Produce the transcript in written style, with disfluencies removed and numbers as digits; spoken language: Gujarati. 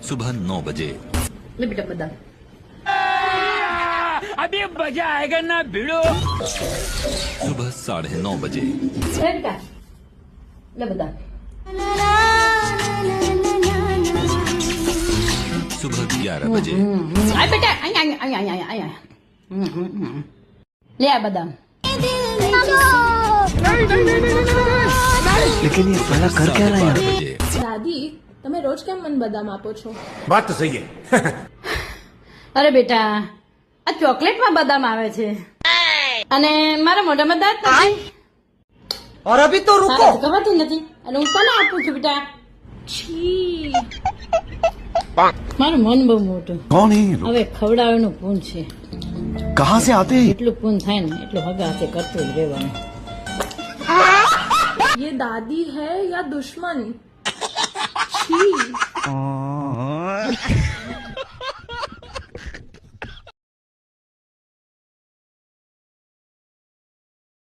सुबह 9 बजे। ले बेटा बदाम। अभी मजा आएगा ना भिड़ो। सुबह 9:30 बजे। ले बेटा ले बदाम। सुबह 11 बजे। आय बेटा आय आय आय आय आय आय ले आ बदाम। लेकिन ये साला कर क्या रहा है? 12 बजे। દાદી તમે રોજ કેમ મને બદામ આપો છો? बात तो सही है। અરે બેટા આ ચોકલેટમાં બદામ આવે છે અને મારા મોઢામાં દાંત નથી और अभी तो रुको। ખવાતું નથી અને હું તને આપું છું બેટા। છી મારું મન બહુ મોટું कौन है ये लोग? હવે ખવડાવવાનું પૂન છે कहाँ से आते हैं? એટલું પૂન થાય ને એટલું હગા હાથે કરતું જ રહેવાનું। ये दादी है या दुश्मन? छी